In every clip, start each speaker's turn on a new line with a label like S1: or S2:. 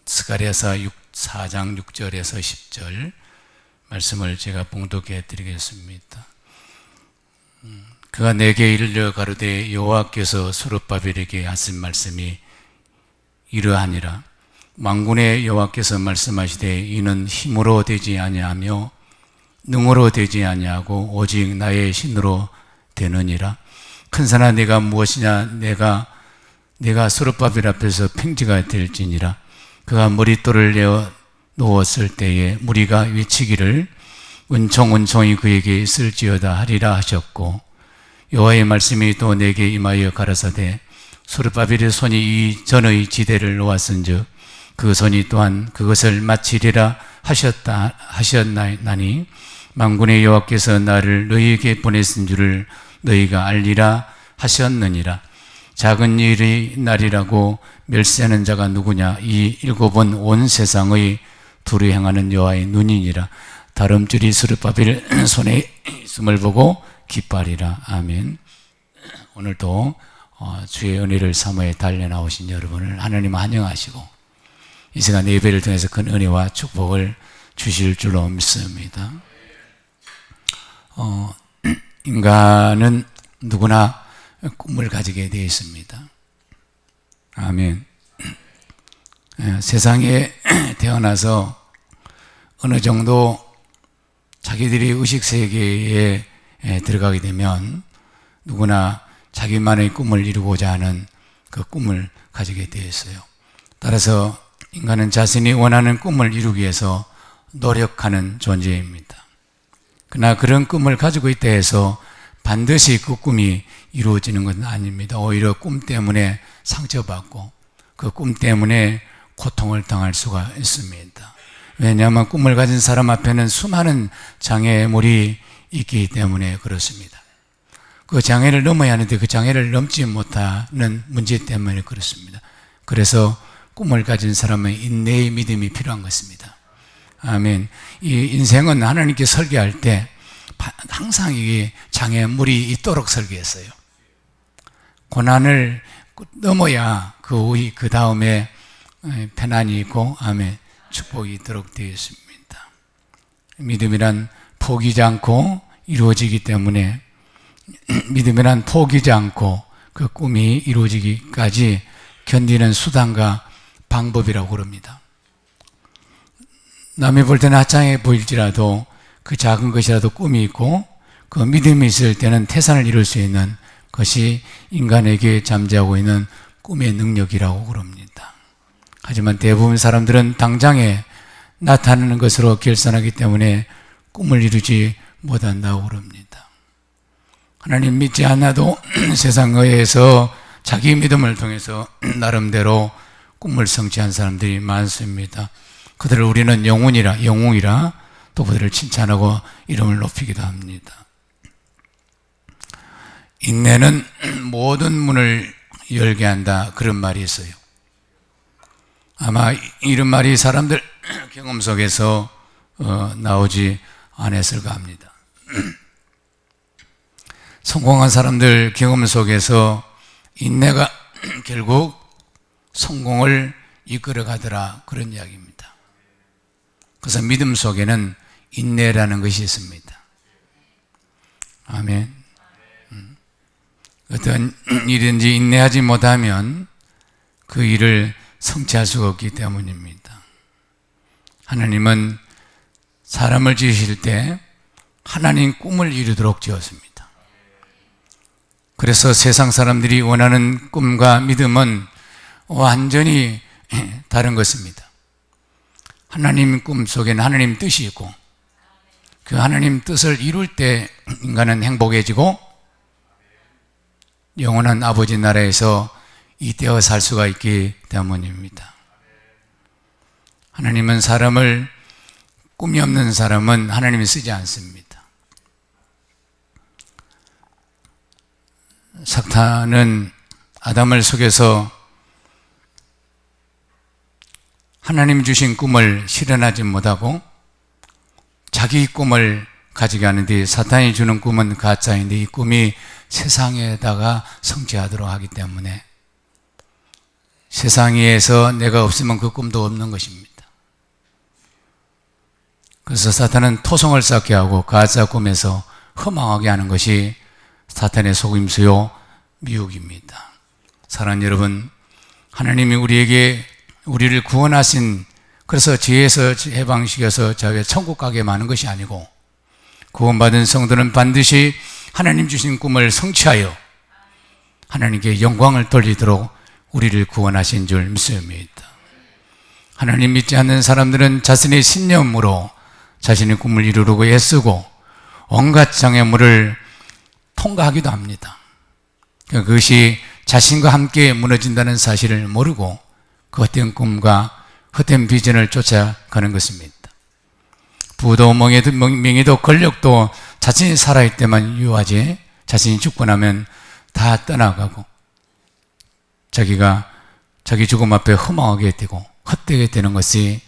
S1: 스가랴서 4장 6절에서 10절 말씀을 제가 봉독해 드리겠습니다. 그가 내게 이르러 가로되 여호와께서 스룹바벨에게 하신 말씀이 이러하니라. 만군의 여호와께서 말씀하시되 이는 힘으로 되지 아니하며 능으로 되지 아니하고 오직 나의 신으로 되느니라. 큰 산아 네가 무엇이냐? 내가 스룹바벨 앞에서 평지가 될지니라. 그가 머릿돌을 내어 놓았을 때에 무리가 외치기를 은총이 그에게 있을지어다 하리라 하셨고, 여호와의 말씀이 또 내게 임하여 가라사대 스룹바벨의 손이 이 전의 지대를 놓았은즉 그 손이 또한 그것을 마치리라 하셨나니 만군의 여호와께서 나를 너희에게 보냈은 줄을 너희가 알리라 하셨느니라. 작은 일의 날이라고 멸시하는 자가 누구냐? 이 일곱은 온 세상의 두루 행하는 여호와의 눈이니라. 다름줄이 스룹바벨 손에 있음을 보고 기뻐하리라. 아멘. 오늘도 주의 은혜를 사모에 달려나오신 여러분을 하나님 환영하시고 이 시간 예배를 통해서 큰 은혜와 축복을 주실 줄로 믿습니다. 인간은 누구나 꿈을 가지게 되어 있습니다. 아멘. 세상에 태어나서 어느 정도 자기들이 의식세계에 들어가게 되면 누구나 자기만의 꿈을 이루고자 하는 그 꿈을 가지게 되어 있어요. 따라서 인간은 자신이 원하는 꿈을 이루기 위해서 노력하는 존재입니다. 그러나 그런 꿈을 가지고 있다 해서 반드시 그 꿈이 이루어지는 것은 아닙니다. 오히려 꿈 때문에 상처받고 그 꿈 때문에 고통을 당할 수가 있습니다. 왜냐하면 꿈을 가진 사람 앞에는 수많은 장애물이 있기 때문에 그렇습니다. 그 장애를 넘어야 하는데 그 장애를 넘지 못하는 문제 때문에 그렇습니다. 그래서 꿈을 가진 사람은 인내의 믿음이 필요한 것입니다. 아멘. 이 인생은 하나님께 설계할 때 항상 이게 장애물이 있도록 설계했어요. 고난을 넘어야 그 다음에 편안이 있고, 아멘, 축복이 있도록 되어 있습니다. 믿음이란 포기지 않고 이루어지기 때문에 믿음이란 포기지 않고 그 꿈이 이루어지기까지 견디는 수단과 방법이라고 그럽니다. 남이 볼 때는 하찮게 보일지라도 그 작은 것이라도 꿈이 있고 그 믿음이 있을 때는 태산을 이룰 수 있는 것이 인간에게 잠재하고 있는 꿈의 능력이라고 그럽니다. 하지만 대부분 사람들은 당장에 나타나는 것으로 결산하기 때문에 꿈을 이루지 못한다고 그럽니다. 하나님 믿지 않아도 세상 의에서 자기 믿음을 통해서 나름대로 꿈을 성취한 사람들이 많습니다. 그들을 우리는 영웅이라 또 그들을 칭찬하고 이름을 높이기도 합니다. 인내는 모든 문을 열게 한다, 그런 말이 있어요. 아마 이런 말이 사람들 경험 속에서 나오지 않았을까 합니다. 성공한 사람들 경험 속에서 인내가 결국 성공을 이끌어가더라, 그런 이야기입니다. 그래서 믿음 속에는 인내라는 것이 있습니다. 아멘. 어떤 일인지 인내하지 못하면 그 일을 성취할 수가 없기 때문입니다. 하나님은 사람을 지으실 때 하나님 꿈을 이루도록 지었습니다. 그래서 세상 사람들이 원하는 꿈과 믿음은 완전히 다른 것입니다. 하나님 꿈 속에는 하나님 뜻이 있고 그 하나님 뜻을 이룰 때 인간은 행복해지고 영원한 아버지 나라에서 이때어 살 수가 있기 때문입니다. 하나님은 꿈이 없는 사람은 하나님이 쓰지 않습니다. 사탄은 아담을 속여서 하나님 주신 꿈을 실현하지 못하고 자기 꿈을 가지게 하는데, 사탄이 주는 꿈은 가짜인데 이 꿈이 세상에다가 성취하도록 하기 때문에 세상에서 내가 없으면 그 꿈도 없는 것입니다. 그래서 사탄은 토성을 쌓게 하고 가짜 꿈에서 허망하게 하는 것이 사탄의 속임수요 미혹입니다. 사랑하는 여러분, 하나님이 우리를 구원하신, 그래서 죄에서 해방시켜서 자기의 천국 가게 하는 것이 아니고, 구원받은 성도는 반드시 하나님 주신 꿈을 성취하여 하나님께 영광을 돌리도록 우리를 구원하신 줄 믿습니다. 하나님 믿지 않는 사람들은 자신의 신념으로 자신의 꿈을 이루려고 애쓰고 온갖 장애물을 통과하기도 합니다. 그것이 자신과 함께 무너진다는 사실을 모르고 그 헛된 꿈과 헛된 비전을 쫓아가는 것입니다. 부도, 명예도, 권력도 자신이 살아있을 때만 유하지, 자신이 죽고 나면 다 떠나가고 자기 죽음 앞에 허망하게 되고 헛되게 되는 것이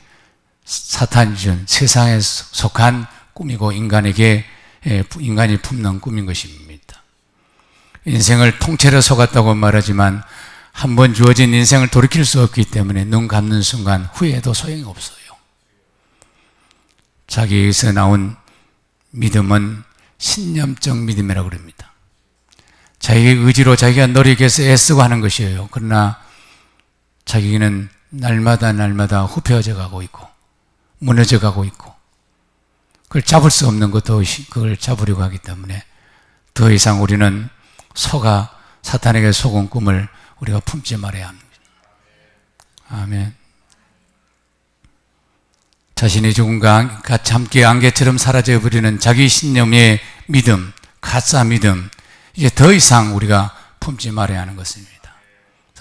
S1: 사탄이 준 세상에 속한 꿈이고 인간이 품는 꿈인 것입니다. 인생을 통째로 속았다고 말하지만 한 번 주어진 인생을 돌이킬 수 없기 때문에 눈 감는 순간 후회해도 소용이 없어요. 자기에서 나온 믿음은 신념적 믿음이라고 그럽니다. 자기의 의지로 자기가 노력해서 애쓰고 하는 것이에요. 그러나 자기는 날마다 후벼져 가고 있고 무너져 가고 있고 그걸 잡을 수 없는 것도 그걸 잡으려고 하기 때문에 더 이상 우리는 사탄에게 속은 꿈을 우리가 품지 말아야 합니다. 아멘. 자신의 죽음과 같이 함께 안개처럼 사라져버리는 자기 신념의 믿음, 가짜 믿음, 이제 더 이상 우리가 품지 말아야 하는 것입니다.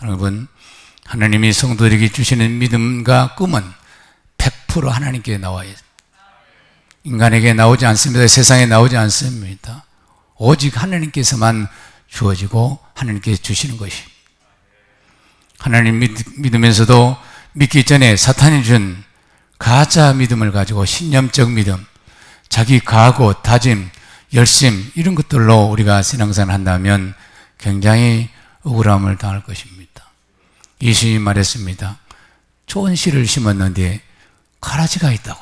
S1: 여러분, 하나님이 성도들에게 주시는 믿음과 꿈은 100% 하나님께 나와요. 인간에게 나오지 않습니다. 세상에 나오지 않습니다. 오직 하나님께서만 주어지고 하나님께서 주시는 것입니다. 하나님 믿으면서도 믿기 전에 사탄이 준 가짜 믿음을 가지고 신념적 믿음, 자기 각오, 다짐, 열심 이런 것들로 우리가 신앙생활을 한다면 굉장히 억울함을 당할 것입니다. 예수님이 말했습니다. 좋은 씨를 심었는데 가라지가 있다고.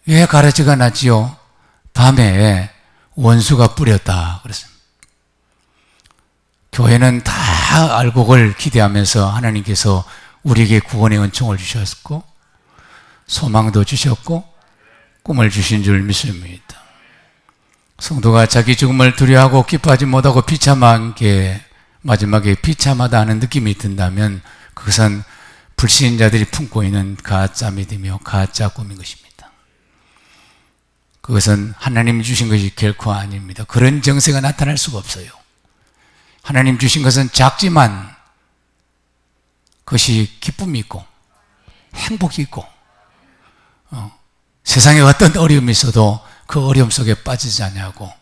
S1: 왜 가라지가 났지요? 밤에 원수가 뿌렸다 그랬습니다. 교회는 다 알고 그걸 기대하면서 하나님께서 우리에게 구원의 은총을 주셨고 소망도 주셨고 꿈을 주신 줄 믿습니다. 성도가 자기 죽음을 두려워하고 기뻐하지 못하고 마지막에 비참하다 하는 느낌이 든다면 그것은 불신자들이 품고 있는 가짜 믿음이요 가짜 꿈인 것입니다. 그것은 하나님이 주신 것이 결코 아닙니다. 그런 정세가 나타날 수가 없어요. 하나님 주신 것은 작지만 그것이 기쁨이 있고 행복이 있고 세상에 어떤 어려움이 있어도 그 어려움 속에 빠지지 않냐고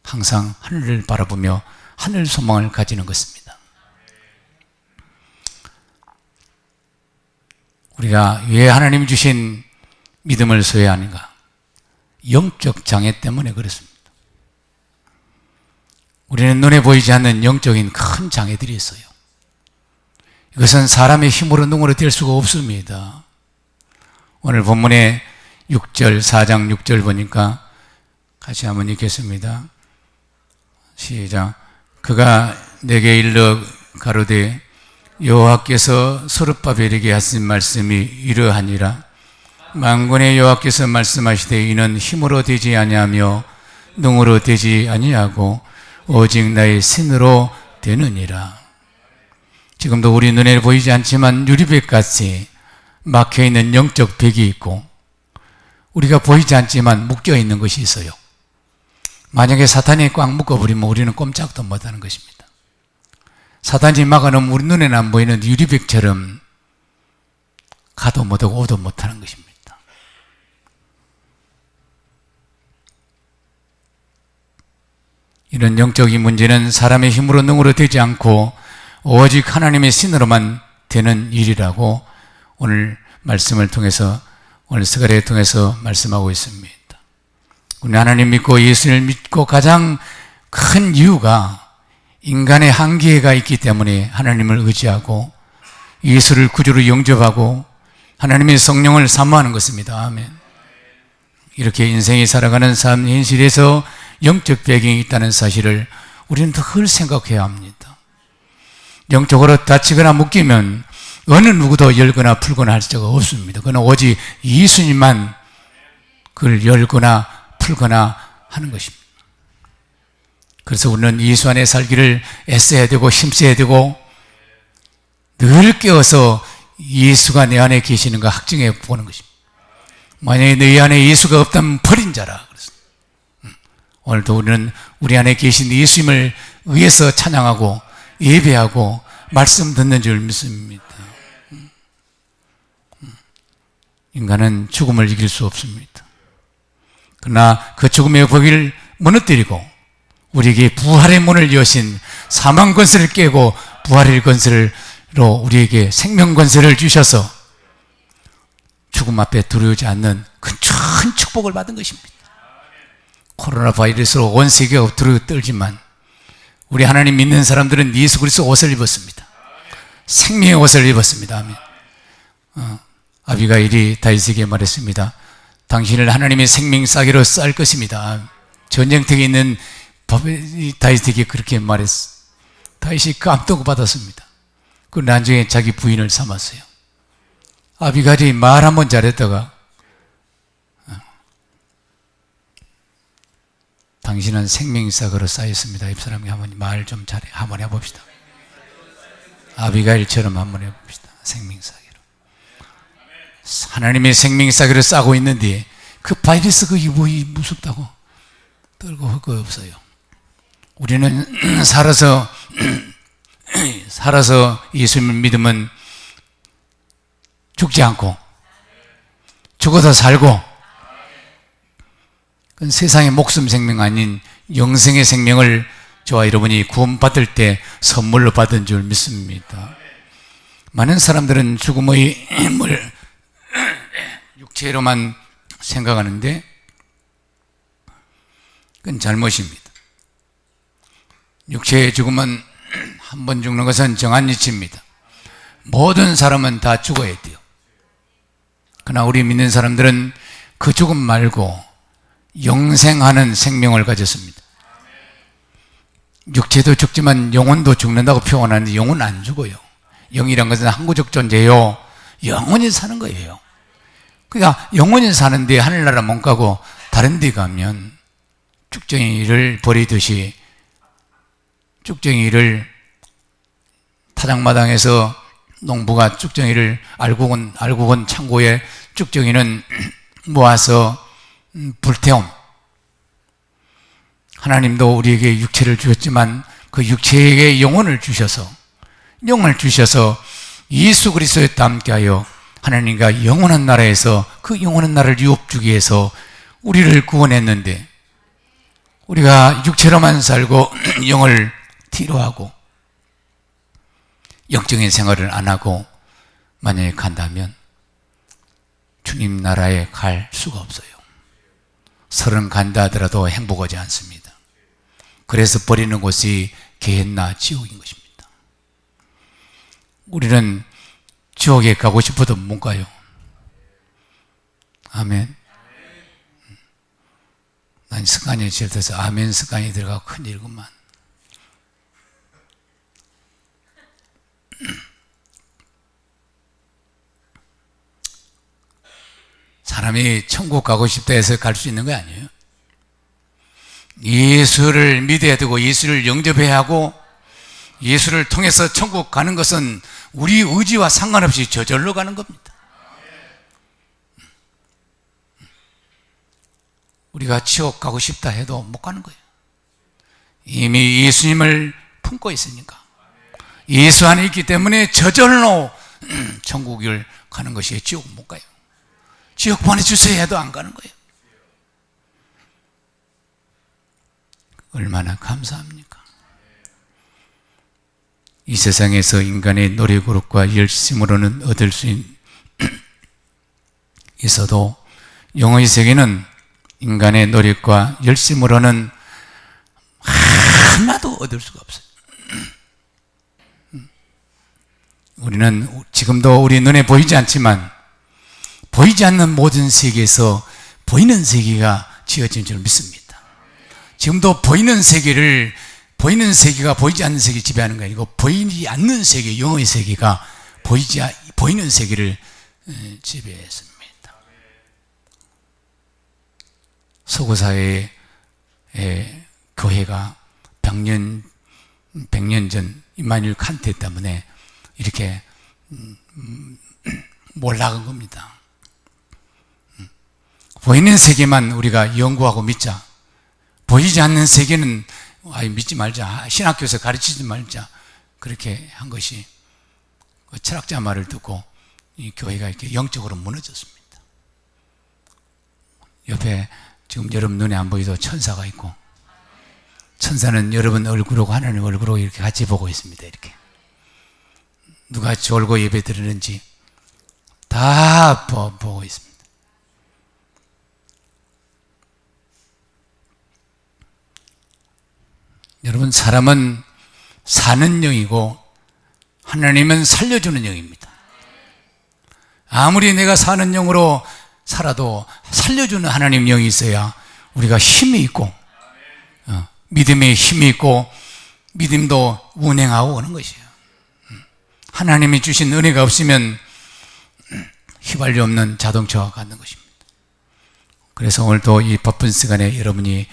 S1: 항상 하늘을 바라보며 하늘 소망을 가지는 것입니다. 우리가 왜 하나님이 주신 믿음을 소외하는가? 영적 장애 때문에 그렇습니다. 우리는 눈에 보이지 않는 영적인 큰 장애들이 있어요. 이것은 사람의 힘으로 능으로 될 수가 없습니다. 오늘 본문의 4장 6절 보니까 같이 한번 읽겠습니다. 시작. 그가 내게 일러 가로되 여호와께서 스룹바벨에게 하신 말씀이 이러하니라. 만군의 여호와께서 말씀하시되 이는 힘으로 되지 아니하며 능으로 되지 아니하고 오직 나의 신으로 되느니라. 지금도 우리 눈에 보이지 않지만 유리백같이 막혀있는 영적 벽이 있고 우리가 보이지 않지만 묶여있는 것이 있어요. 만약에 사탄이 꽉 묶어버리면 우리는 꼼짝도 못하는 것입니다. 사탄이 막아놓으면 우리 눈에는 안 보이는 유리백처럼 가도 못하고 오도 못하는 것입니다. 이런 영적인 문제는 사람의 힘으로 능으로 되지 않고 오직 하나님의 신으로만 되는 일이라고 오늘 말씀을 통해서 오늘 스가랴를 통해서 말씀하고 있습니다. 우리 하나님 믿고 예수를 믿고 가장 큰 이유가 인간의 한계가 있기 때문에 하나님을 의지하고 예수를 구주로 영접하고 하나님의 성령을 사모하는 것입니다. 아멘. 이렇게 인생이 살아가는 삶 현실에서 영적 배경이 있다는 사실을 우리는 늘 생각해야 합니다. 영적으로 다치거나 묶이면 어느 누구도 열거나 풀거나 할 수가 없습니다. 그는 오직 예수님만 그를 열거나 풀거나 하는 것입니다. 그래서 우리는 예수 안에 살기를 애써야 되고 힘써야 되고 늘 깨어서 예수가 내 안에 계시는가 확증해 보는 것입니다. 만약에 너희 안에 예수가 없다면 버린 자라. 오늘도 우리는 우리 안에 계신 예수님을 위해서 찬양하고 예배하고 말씀 듣는 줄 믿습니다. 인간은 죽음을 이길 수 없습니다. 그러나 그 죽음의 거기를 무너뜨리고 우리에게 부활의 문을 여신 사망 권세를 깨고 부활의 권세로 우리에게 생명 권세를 주셔서 죽음 앞에 두려우지 않는 큰 축복을 받은 것입니다. 코로나 바이러스로 온 세계가 두려워 떨지만 우리 하나님 믿는 사람들은 예수 그리스도 옷을 입었습니다. 생명의 옷을 입었습니다. 아멘. 아비가일이 다윗에게 말했습니다. 당신을 하나님의 생명 싸개로 쌀 것입니다. 전쟁터에 있는 다윗에게 그렇게 말했어. 다윗이 깜짝 받았습니다. 그 나중에 자기 부인을 삼았어요. 아비가일이 말 한번 잘했다가 당신은 생명사고로 쌓였습니다. 입사람이 한번 말 좀 잘해. 한번 해봅시다. 아비가일처럼 한번 해봅시다. 생명사고로. 하나님의 생명사고를 싸고 있는데 그 바이러스 그게 뭐 무섭다고 떨고 할 거 없어요. 우리는 살아서 예수님을 믿으면 죽지 않고 죽어서 살고 그건 세상의 목숨 생명 아닌 영생의 생명을 저와 여러분이 구원받을 때 선물로 받은 줄 믿습니다. 많은 사람들은 죽음의 힘을 육체로만 생각하는데 그건 잘못입니다. 육체의 죽음은 한 번 죽는 것은 정한 이치입니다. 모든 사람은 다 죽어야 돼요. 그러나 우리 믿는 사람들은 그 죽음 말고 영생하는 생명을 가졌습니다. 육체도 죽지만 영혼도 죽는다고 표현하는데 영혼은 안 죽어요. 영이란 것은 항구적 존재요. 영원히 사는 거예요. 그러니까 영원히 사는데 하늘나라 못 가고 다른 데 가면 쭉정이를 버리듯이 쭉정이를 타작마당에서 농부가 쭉정이를 알곡은 창고에 쭉정이는 모아서 불태움. 하나님도 우리에게 육체를 주셨지만 그 육체에게 영혼을 주셔서 예수 그리스도에 함께하여 하나님과 영원한 나라에서 그 영원한 나라를 유업주기 위해서 우리를 구원했는데 우리가 육체로만 살고 영을 뒤로 하고 영적인 생활을 안 하고 만약에 간다면 주님 나라에 갈 수가 없어요. 설은 간다 하더라도 행복하지 않습니다. 그래서 버리는 곳이 게헨나 지옥인 것입니다. 우리는 지옥에 가고 싶어도 못 가요. 아멘. 난 습관이 질려서 아멘 습관이 들어가고 큰일구만. 사람이 천국 가고 싶다 해서 갈 수 있는 거 아니에요. 예수를 믿어야 되고 예수를 영접해야 하고 예수를 통해서 천국 가는 것은 우리 의지와 상관없이 저절로 가는 겁니다. 우리가 지옥 가고 싶다 해도 못 가는 거예요. 이미 예수님을 품고 있으니까. 예수 안에 있기 때문에 저절로 천국을 가는 것이 지옥 못 가요. 지옥 보내주세요 해도 안 가는 거예요. 얼마나 감사합니까? 이 세상에서 인간의 노력으로과 열심으로는 얻을 수 있어도 영의 세계는 인간의 노력과 열심으로는 하나도 얻을 수가 없어요. 우리는 지금도 우리 눈에 보이지 않지만 보이지 않는 모든 세계에서 보이는 세계가 지어진 줄 믿습니다. 지금도 보이는 세계가 보이지 않는 세계를 지배하는 게 아니고 보이지 않는 세계, 영의 세계가 보이는 세계를 지배했습니다. 서구사회의 교회가 100년 전 임마누엘 칸트 때문에 이렇게 몰락한 겁니다. 보이는 세계만 우리가 연구하고 믿자. 보이지 않는 세계는 믿지 말자. 신학교에서 가르치지 말자. 그렇게 한 것이 그 철학자 말을 듣고 이 교회가 이렇게 영적으로 무너졌습니다. 옆에 지금 여러분 눈에 안 보이도 천사가 있고, 천사는 여러분 얼굴하고 하나님 얼굴하고 이렇게 같이 보고 있습니다. 이렇게 누가 졸고 예배 드리는지 다 보고 있습니다. 여러분, 사람은 사는 영이고 하나님은 살려주는 영입니다. 아무리 내가 사는 영으로 살아도 살려주는 하나님 영이 있어야 우리가 힘이 있고 믿음에 힘이 있고 믿음도 운행하고 오는 것이에요. 하나님이 주신 은혜가 없으면 휘발유 없는 자동차와 같은 것입니다. 그래서 오늘도 이 바쁜 시간에 여러분이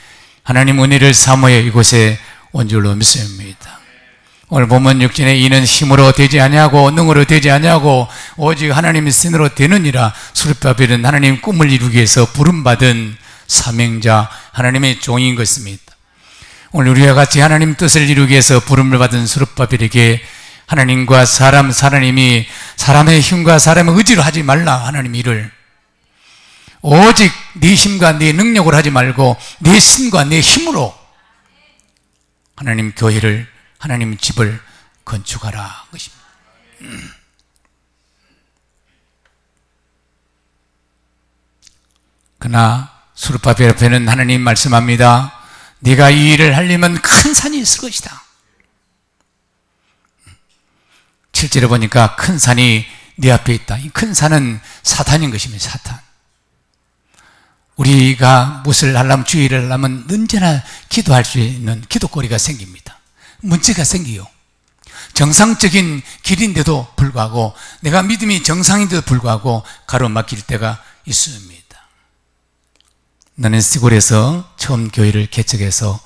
S1: 하나님 은혜를 사모해 이곳에 온 줄로 믿습니다. 오늘 보면 육신의 이는 힘으로 되지 아니하고 능으로 되지 아니하고 오직 하나님의 신으로 되느니라. 수르바벨은 하나님 꿈을 이루기 위해서 부름받은 사명자 하나님의 종인 것입니다. 오늘 우리와 같이 하나님 뜻을 이루기 위해서 부름을 받은 수르바벨에게 하나님과 하나님이 사람의 힘과 사람의 의지로 하지 말라. 하나님 일을 오직 네 힘과 네 능력으로 하지 말고 네 신과 네 힘으로 하나님 교회를, 하나님 집을 건축하라 것입니다. 그러나 수르바벨 앞에는 하나님 말씀합니다. 네가 이 일을 하려면 큰 산이 있을 것이다. 실제로 보니까 큰 산이 네 앞에 있다. 이 큰 산은 사탄인 것입니다. 사탄. 우리가 무엇을 하려면, 주의를 하려면 언제나 기도할 수 있는 기도거리가 생깁니다. 문제가 생겨요. 정상적인 길인데도 불구하고, 내가 믿음이 정상인데도 불구하고 가로막힐 때가 있습니다. 나는 시골에서 처음 교회를 개척해서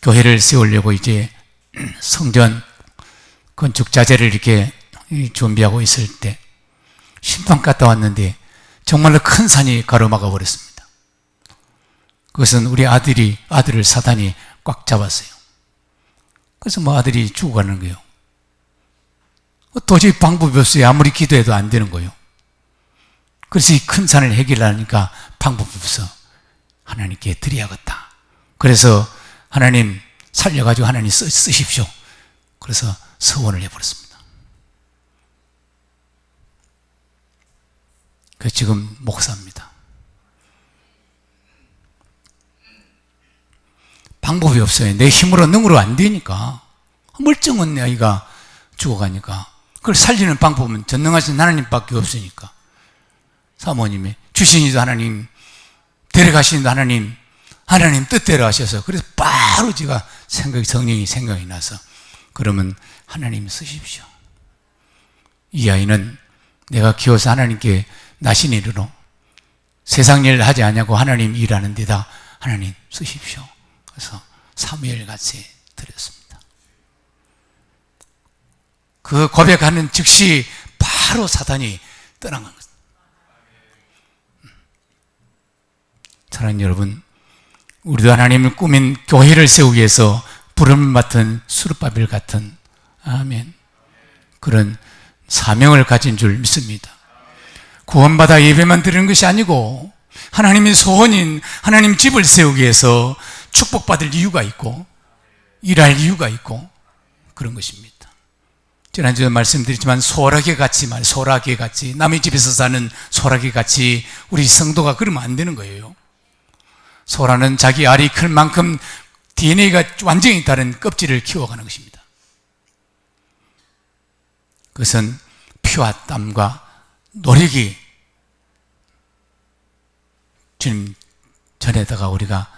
S1: 교회를 세우려고 이제 성전 건축 자재를 이렇게 준비하고 있을 때 신방 갔다 왔는데 정말로 큰 산이 가로막아 버렸습니다. 그것은 우리 아들을 사단이 꽉 잡았어요. 그래서 아들이 죽어가는 거예요. 도저히 방법이 없어요. 아무리 기도해도 안 되는 거예요. 그래서 이 큰 산을 해결하니까 방법이 없어. 하나님께 드려야겠다. 그래서 하나님 살려가지고 하나님 쓰십시오. 그래서 서원을 해버렸습니다. 그래서 지금 목사입니다. 방법이 없어요. 내 힘으로 능으로 안 되니까. 멀쩡한 내 아이가 죽어가니까. 그걸 살리는 방법은 전능하신 하나님밖에 없으니까. 사모님이 주신이도 하나님, 데려가신이도 하나님 뜻대로 하셔서, 그래서 바로 제가 성령이 생각이 나서, 그러면 하나님 쓰십시오. 이 아이는 내가 키워서 하나님께 나신 일으로 세상 일 하지 않냐고 하나님 일하는 데다 하나님 쓰십시오. 그래서 사무엘같이 드렸습니다. 그 고백하는 즉시 바로 사탄이 떠난 것. 사랑하는 여러분, 우리도 하나님을 꾸민 교회를 세우기 위해서 부름을 맡은 수르바벨 같은 그런 사명을 가진 줄 믿습니다. 구원받아 예배만 드리는 것이 아니고 하나님의 소원인 하나님 집을 세우기 위해서 축복받을 이유가 있고 일할 이유가 있고 그런 것입니다. 지난주에 말씀드렸지만 소라게 같이 남의 집에서 사는 소라게 같이 우리 성도가 그러면 안 되는 거예요. 소라는 자기 알이 클 만큼 DNA가 완전히 다른 껍질을 키워가는 것입니다. 그것은 피와 땀과 노력이 주님 전에다가 우리가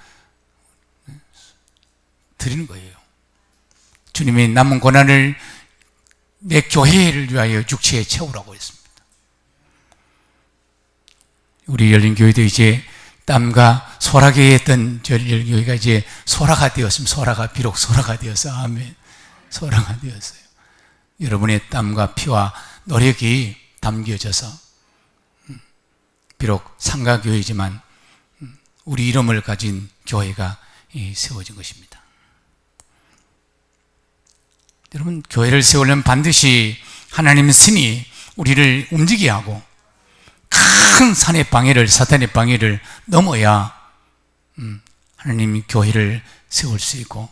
S1: 드리는 거예요. 주님이 남은 고난을 내 교회를 위하여 육체에 채우라고 했습니다. 우리 열린교회도 이제 땀과 소라게 했던 열린교회가 이제 소라가 되었습니다. 소라가 비록 소라가 되었어. 아멘. 소라가 되었어요. 여러분의 땀과 피와 노력이 담겨져서 비록 상가교회지만 우리 이름을 가진 교회가 세워진 것입니다. 여러분, 교회를 세우려면 반드시 하나님의 신이 우리를 움직이게 하고 큰 산의 방해를, 사탄의 방해를 넘어야 하나님이 교회를 세울 수 있고,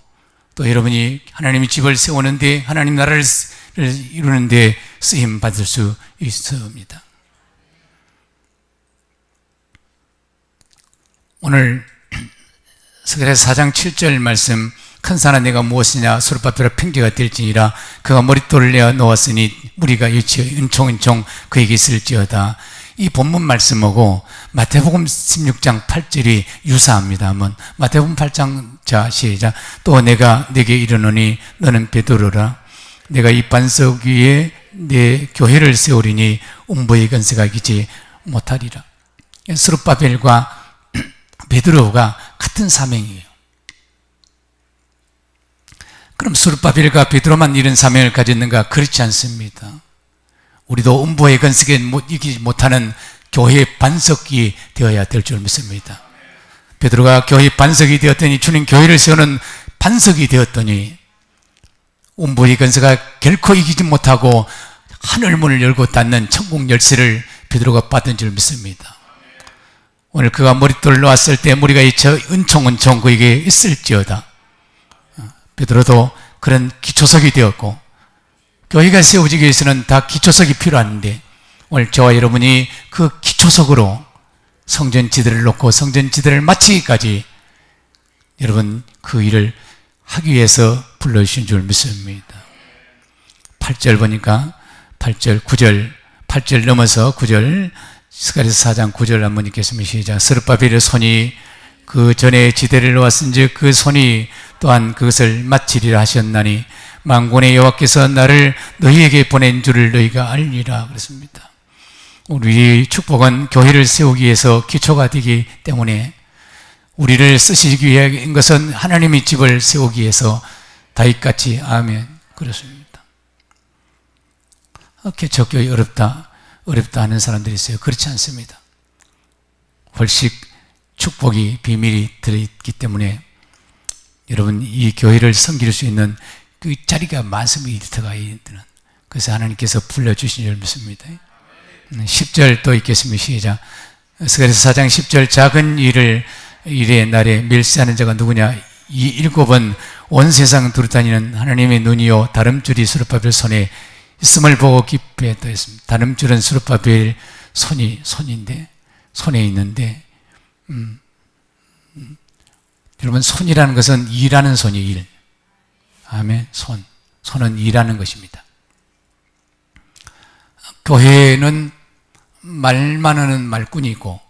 S1: 또 여러분이 하나님의 집을 세우는데, 하나님 나라를 이루는데 쓰임 받을 수 있습니다. 오늘 스가랴서 4장 7절 말씀, 큰 산아 내가 무엇이냐 수르바벨아 평지가 될지니라 그가 머릿돌을 내어 놓았으니 무리가 일치어 은총은총 그에게 있을지어다. 이 본문 말씀하고 마태복음 16장 8절이 유사합니다. 한번 마태복음 8장 자 시작. 또 내가 네게 이르노니 너는 베드로라 내가 이 반석 위에 내 교회를 세우리니 음부의 권세가 이기지 못하리라. 스룹바벨과 베드로가 같은 사명이에요. 그럼 스룹바벨과 베드로만 이런 사명을 가졌는가? 그렇지 않습니다. 우리도 음부의 권세에 이기지 못하는 교회의 반석이 되어야 될 줄 믿습니다. 베드로가 교회의 반석이 되었더니, 주님 교회를 세우는 반석이 되었더니 음부의 권세가 결코 이기지 못하고 하늘문을 열고 닫는 천국 열쇠를 베드로가 받은 줄 믿습니다. 오늘 그가 머릿돌을 놓았을 때 무리가 이쳐 은총은총 그에게 있을지어다. 베드로도 그런 기초석이 되었고, 교회가 세워지기 위해서는 다 기초석이 필요한데, 오늘 저와 여러분이 그 기초석으로 성전지대를 놓고 성전지대를 마치기까지 여러분 그 일을 하기 위해서 불러주신 줄 믿습니다. 8절 보니까 8절, 9절, 8절 넘어서 9절, 스가랴서 4장 9절 한번 읽겠습니다. 시작. 스룹바벨의 손이 그 전에 지대를 놓았은즉 그 손이 또한 그것을 마치리라 하셨나니 만군의 여호와께서 나를 너희에게 보낸 줄을 너희가 알리라 그랬습니다. 우리 축복은 교회를 세우기 위해서 기초가 되기 때문에 우리를 쓰시기 위한 것은 하나님의 집을 세우기 위해서 다윗같이 아멘 그렇습니다. 개척교회 어렵다 하는 사람들이 있어요. 그렇지 않습니다. 훨씬 축복이 비밀이 들어있기 때문에 여러분 이 교회를 섬길 수 있는 그 자리가 많습니다. 일터가 있는. 그래서 하나님께서 불러주신 줄 믿습니다. 10절 또 읽겠습니다. 시작. 스가랴서 4장 10절 작은 일의 날에 멸시하는 자가 누구냐? 이 일곱은 온 세상 두루다니는 하나님의 눈이요 다름줄이 스룹바벨 손에 있음을 보고 기뻐했다 했습니다. 다름줄은 스룹바벨 손인데 손에 있는데 여러분 손이라는 것은 일하는 손이에요. 일. 아멘. 손은 일하는 것입니다. 교회는 말만 하는 말꾼이 있고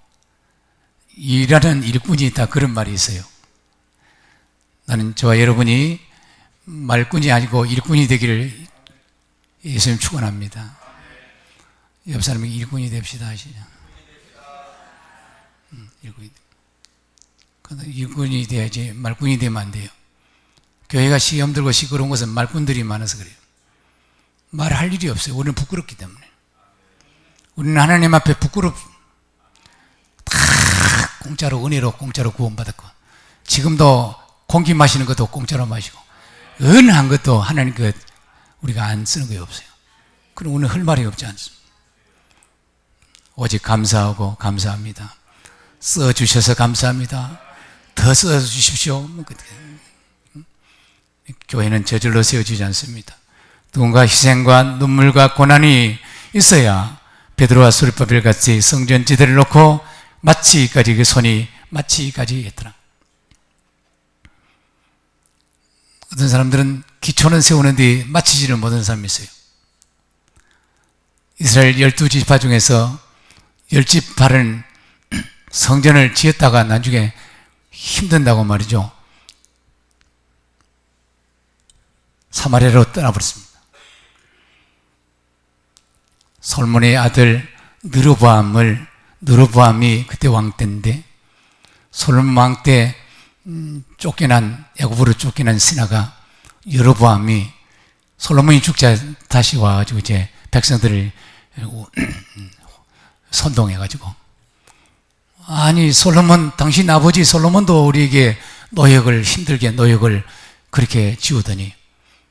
S1: 일하는 일꾼이 있다 그런 말이 있어요. 나는 저와 여러분이 말꾼이 아니고 일꾼이 되기를 예수님 축원합니다. 옆 사람에게 일꾼이 됩시다 하시죠. 일꾼이 돼야지 말꾼이 되면 안 돼요. 교회가 시험 들고 시끄러운 것은 말꾼들이 많아서 그래요. 말할 일이 없어요. 우리는 부끄럽기 때문에. 우리는 하나님 앞에 다 공짜로 은혜로 공짜로 구원받았고 지금도 공기 마시는 것도 공짜로 마시고 은한 것도 하나님 것 우리가 안 쓰는 게 없어요. 그럼 우리는 할 말이 없지 않습니까? 오직 감사하고 감사합니다. 써주셔서 감사합니다. 더 써주십시오. 교회는 저절로 세워지지 않습니다. 누군가 희생과 눈물과 고난이 있어야 베드로와 스룹바벨 같이 성전지대를 놓고 마치기까지 그 손이 마치기까지 했더라. 어떤 사람들은 기초는 세우는데 마치지를 못하는 사람이 있어요. 이스라엘 12지파 중에서 10지파는 성전을 지었다가 나중에 힘든다고 말이죠. 사마리아로 떠나버렸습니다. 솔몬의 아들 느로보암이 그때 왕 때인데, 솔몬 왕 때 애굽으로 쫓겨난 신하가 여로보암이 솔로몬이 죽자 다시 와가지고 이제 백성들을 선동해가지고, 아니 솔로몬, 당신 아버지 솔로몬도 우리에게 힘들게 노역을 그렇게 지우더니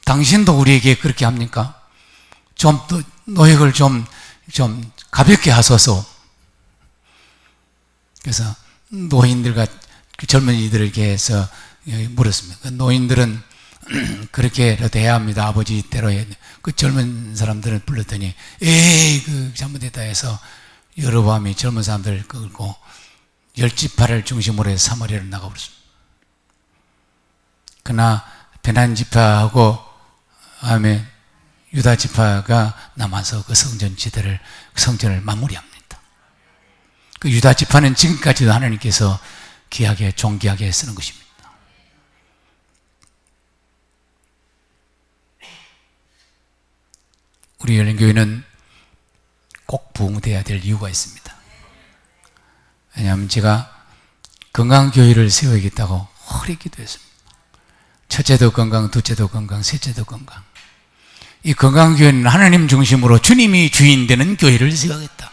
S1: 당신도 우리에게 그렇게 합니까? 좀 노역을 좀 가볍게 하소서. 그래서 노인들과 젊은이들에게 해서 물었습니다. 그 노인들은 그렇게라도 해야 합니다. 아버지대로 해야 돼. 그 젊은 사람들을 불렀더니 에이 그 잘못했다 해서 여로보암이 젊은 사람들을 끌고 10지파를 중심으로 해서 사마리아로 나가버렸습니다. 그러나 베냐민 지파하고 아멘 유다 지파가 남아서 그 성전을 마무리합니다. 그 유다 지파는 지금까지도 하나님께서 귀하게 존귀하게 쓰는 것입니다. 우리 열린교회는 꼭 부흥되어야 될 이유가 있습니다. 왜냐하면 제가 건강한 교회를 세워야겠다고 허리 기도했습니다. 첫째도 건강, 둘째도 건강, 셋째도 건강. 이 건강한 교회는 하나님 중심으로 주님이 주인 되는 교회를 세우겠다.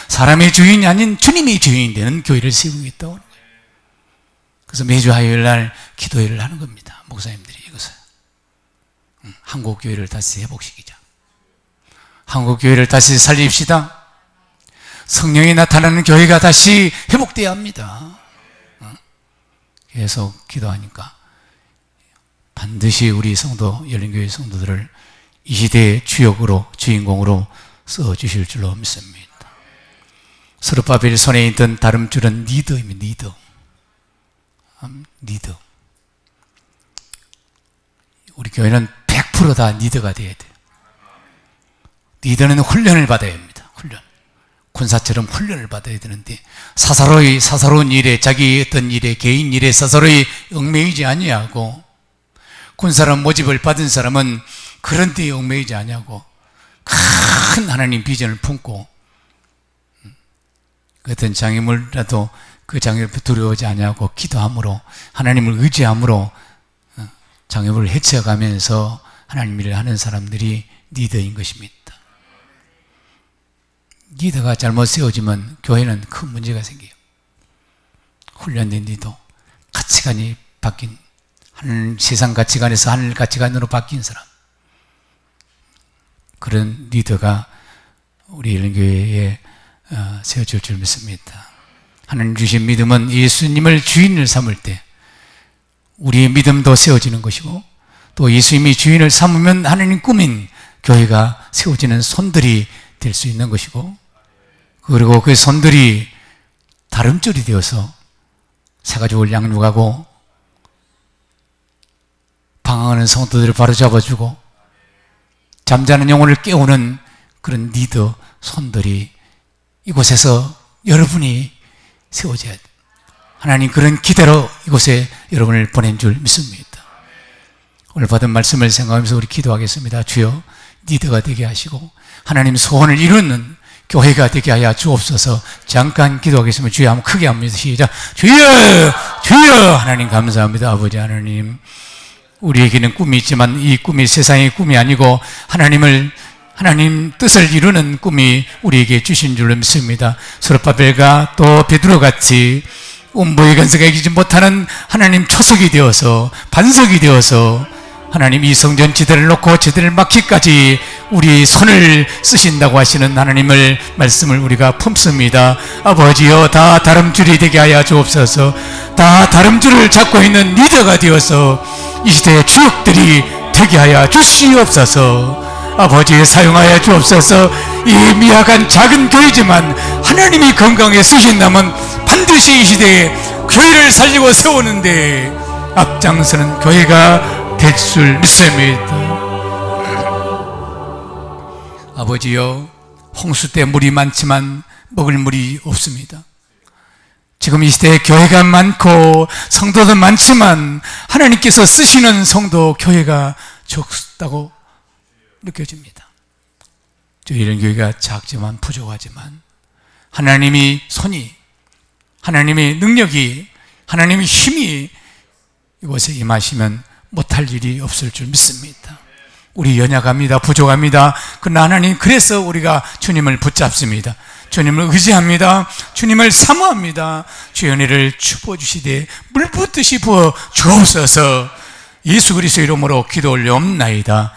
S1: 사람의 주인이 아닌 주님이 주인 되는 교회를 세우겠다고. 그래서 매주 화요일 날 기도회를 하는 겁니다. 목사님들이 이것을. 한국 교회를 다시 회복시키자. 한국 교회를 다시 살립시다. 성령이 나타나는 교회가 다시 회복되어야 합니다. 계속 기도하니까 반드시 우리 성도, 열린교회 성도들을 이 시대의 주인공으로 써주실 줄로 믿습니다. 스룹바벨 손에 있던 다름줄은 리더입니다. 리더. 우리 교회는 100% 다 리더가 되어야 돼요. 리더는 훈련을 받아야 합니다. 군사처럼 훈련을 받아야 되는데 사사로운 일에, 자기 어떤 일에, 개인 일에 사사로이 얽매이지 아니하고, 군사람 모집을 받은 사람은 그런 데에 얽매이지 아니하고 큰 하나님 비전을 품고 어떤 장애물이라도 그 장애를 두려워하지 아니하고 기도함으로, 하나님을 의지함으로 장애물을 헤쳐가면서 하나님 일을 하는 사람들이 리더인 것입니다. 리더가 잘못 세워지면 교회는 큰 문제가 생겨요. 훈련된 리더, 가치관이 바뀐, 세상 가치관에서 하늘 가치관으로 바뀐 사람, 그런 리더가 우리 열린교회에 세워질 줄 믿습니다. 하나님 주신 믿음은 예수님을 주인을 삼을 때 우리의 믿음도 세워지는 것이고, 또 예수님이 주인을 삼으면 하나님 꾸민 교회가 세워지는 손들이 될 수 있는 것이고, 그리고 그 손들이 다름줄이 되어서 새가족을 양육하고 방황하는 성도들을 바로잡아주고 잠자는 영혼을 깨우는 그런 리더 손들이 이곳에서 여러분이 세워져야 돼요. 하나님 그런 기대로 이곳에 여러분을 보낸 줄 믿습니다. 오늘 받은 말씀을 생각하면서 우리 기도하겠습니다. 주여, 리더가 되게 하시고 하나님 소원을 이루는 교회가 되게 하여 주옵소서. 잠깐 기도하겠습니다. 주여 한번 크게 합니다. 시작. 주여, 주여. 하나님 감사합니다. 아버지 하나님, 우리에게는 꿈이 있지만 이 꿈이 세상의 꿈이 아니고 하나님 뜻을 이루는 꿈이 우리에게 주신 줄로 믿습니다. 스룹바벨과 또 베드로같이 음보의 건설가 이기지 못하는 하나님 초석이 되어서, 반석이 되어서 하나님 이 성전 지대를 놓고 지대를 막기까지 우리 손을 쓰신다고 하시는 하나님을 말씀을 우리가 품습니다. 아버지여, 다 다름줄이 되게 하여 주옵소서. 다 다름줄을 잡고 있는 리더가 되어서 이 시대의 주역들이 되게 하여 주시옵소서. 아버지, 사용하여 주옵소서. 이 미약한 작은 교회지만 하나님이 건강에 쓰신다면 반드시 이 시대에 교회를 살리고 세우는데 앞장서는 교회가 될 줄 믿습니다. 아버지여, 홍수 때 물이 많지만 먹을 물이 없습니다. 지금 이 시대에 교회가 많고 성도도 많지만 하나님께서 쓰시는 성도 교회가 적다고 느껴집니다. 이런 교회가 작지만 부족하지만 하나님의 손이, 하나님의 능력이, 하나님의 힘이 이곳에 임하시면 못할 일이 없을 줄 믿습니다. 우리 연약합니다. 부족합니다. 그러나 하나님, 그래서 우리가 주님을 붙잡습니다. 주님을 의지합니다. 주님을 사모합니다. 주의 은혜를 주시되 물 붓듯이 부어 주옵소서. 예수 그리스도 이름으로 기도 올려옵나이다.